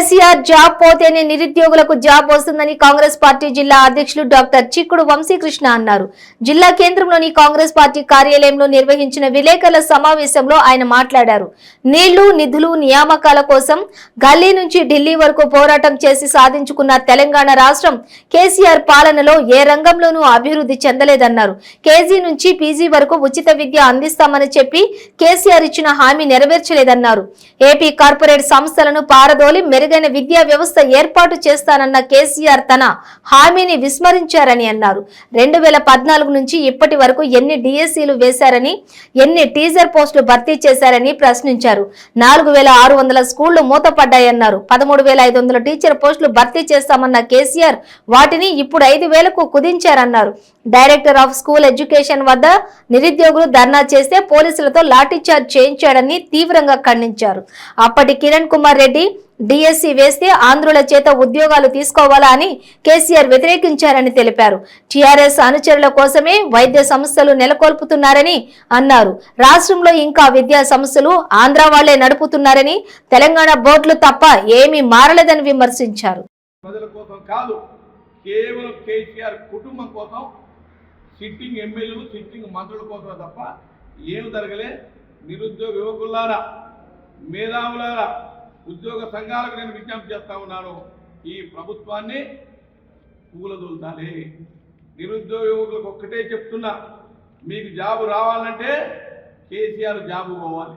KCR job పోతేనే నిరుద్యోగులకు job వస్తుందని కాంగ్రెస్ పార్టీ జిల్లా అధ్యక్షులు డాక్టర్ చిక్కుడు వంశీకృష్ణ అన్నారు. జిల్లా కేంద్రంలోని కాంగ్రెస్ పార్టీ కార్యాలయంలో నిర్వహించిన విలేకరుల సమావేశంలో ఆయన మాట్లాడారు. నీళ్లు, నిధులు, నియామకాల కోసం గల్లీ నుంచి ఢిల్లీ వరకు పోరాటం చేసి సాధించుకున్న తెలంగాణ రాష్ట్రం కేసీఆర్ పాలనలో ఏ రంగంలోనూ అభివృద్ధి చెందలేదన్నారు. కేజీ నుంచి పీజీ వరకు ఉచిత విద్య అందిస్తామని చెప్పి కేసీఆర్ ఇచ్చిన హామీ నెరవేర్చలేదన్నారు. ఏపీ కార్పొరేట్ సంస్థలను పారదోలి మెరుగైన విద్యా వ్యవస్థ ఏర్పాటు చేస్తానన్న కేసీఆర్ తన హామీని విస్మరించారని అన్నారు. 2014 నుంచి ఇప్పటి వరకు ఎన్ని డిఎస్సీలు వేశారని, ఎన్ని టీజర్ పోస్టులు భర్తీ చేశారని ప్రశ్నించారు. 4600 స్కూళ్లు మూతపడ్డాయన్నారు. 13500 టీచర్ పోస్టులు భర్తీ చేస్తామన్న కేసీఆర్ వాటిని ఇప్పుడు 5000కు కుదించారన్నారు. డైరెక్టర్ ఆఫ్ స్కూల్ ఎడ్యుకేషన్ వద్ద నిరుద్యోగులు ధర్నా చేస్తే పోలీసులతో లాఠీచార్జ్ చేయించాడని తీవ్రంగా ఖండించారు. అప్పటి కిరణ్ కుమార్ రెడ్డి డిఎస్సీ వేస్తే ఆంధ్రుల చేత ఉద్యోగాలు తీసుకోవాలా అని కేసీఆర్ వ్యతిరేకించారని తెలిపారు. టీఆర్ఎస్ అనుచరుల కోసమే వైద్య సంస్థలు నెలకొల్పుతున్నారని అన్నారు. రాష్ట్రంలో ఇంకా విద్యా సంస్థలు ఆంధ్ర వాళ్లే నడుపుతున్నారని, తెలంగాణ బోర్డులు తప్ప ఏమీ మారలేదని విమర్శించారు. కేవలం కేసీఆర్ కుటుంబం కోసం, సిట్టింగ్ ఎమ్మెల్యేలు, సిట్టింగ్ మంత్రుల కోసం తప్ప ఏం జరగలే. నిరుద్యోగ యువకులారా, మేధావులారా, ఉద్యోగ సంఘాలకు నేను విజ్ఞప్తి చేస్తా ఉన్నాను, ఈ ప్రభుత్వాన్ని కూలదొల్తాలి. నిరుద్యోగ యువకులకు ఒక్కటే చెప్తున్నా, మీకు జాబు రావాలంటే కేసీఆర్ జాబు పోవాలి.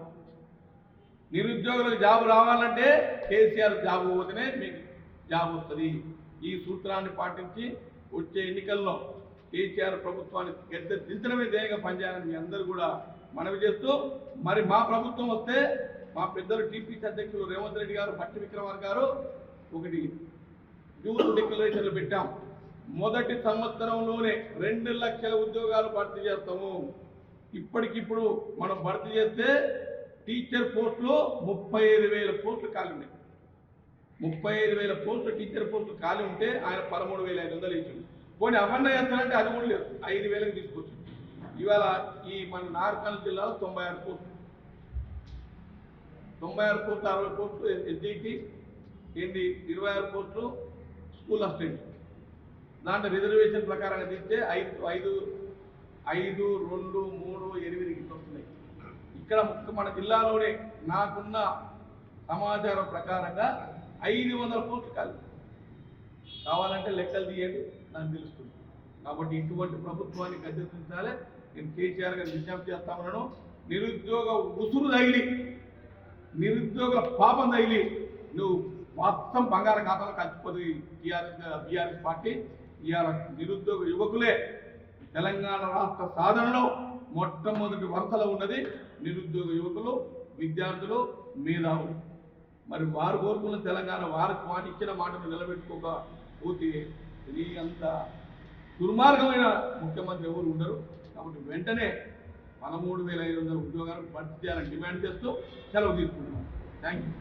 నిరుద్యోగులకు జాబు రావాలంటే కేసీఆర్ జాబు పోతేనే మీకు జాబు వస్తుంది. ఈ సూత్రాన్ని పాటించి వచ్చే ఎన్నికల్లో కేసీఆర్ ప్రభుత్వాన్ని గద్దె దించడమే ధ్యేయంగా పనిచేయాలని మీ అందరూ కూడా మనవి చేస్తూ, మరి మా ప్రభుత్వం వస్తే మా పెద్దలు టీపీసీ అధ్యక్షులు రేవంత్ రెడ్డి గారు, భట్టి విక్రమార్క గారు ఒకటి యూత్ డిక్లరేషన్లు పెట్టాం. మొదటి సంవత్సరంలోనే 2 లక్షల ఉద్యోగాలు భర్తీ చేస్తాము. ఇప్పటికిప్పుడు మనం భర్తీ చేస్తే టీచర్ పోస్టులు 35,000 పోస్టులు ఖాళీ ఉన్నాయి. 35,000 పోస్టులు టీచర్ పోస్టులు ఖాళీ ఉంటే ఆయన 13,500 ఇచ్చింది. పోనీ అవన్నీ చేస్తారంటే అది కూడా లేదు, 5,000కి తీసుకొచ్చింది. ఇవాళ ఈ మన నార్కల్ జిల్లాలో 96 పోస్టులు, 60 పోస్టులు ఎస్జిటి, 26 పోస్టులు స్కూల్ అసిస్టెంట్. దాంట్లో రిజర్వేషన్ ప్రకారంగా తీస్తే 5, 2, 3, 8 వస్తున్నాయి. ఇక్కడ మన జిల్లాలోనే నాకున్న సమాచారం ప్రకారంగా 500 పోస్టులు కావాలంటే లెక్కలు తీయండి, నాకు తెలుస్తుంది. కాబట్టి ఇటువంటి ప్రభుత్వాన్ని గద్దెదించాలి. నేను కేసీఆర్ గారిని విజ్ఞప్తి చేస్తా ఉన్నాను. నిరుద్యోగ ఉసురు తగిలి, నిరుద్యోగుల పాపం తగిలి నువ్వు మొత్తం బంగార ఖాతాలో కలిసిపోతుంది బీఆర్ఎస్ పార్టీ. ఇవాళ నిరుద్యోగ యువకులే తెలంగాణ రాష్ట్ర సాధనలో మొట్టమొదటి వరుసలో ఉన్నది నిరుద్యోగ యువకులు, విద్యార్థులు, మేధావులు. మరి వారు కోరుకున్న తెలంగాణ వారికి మాట ఇచ్చిన మాటను నిలబెట్టుకోకపోతే ఇది అంత దుర్మార్గమైన ముఖ్యమంత్రి ఎవరు ఉండరు. కాబట్టి వెంటనే 13,500 ఉద్యోగాలు భర్తీ చేయాలని డిమాండ్ చేస్తూ సెలవు తీసుకుంటున్నాం. Thank you.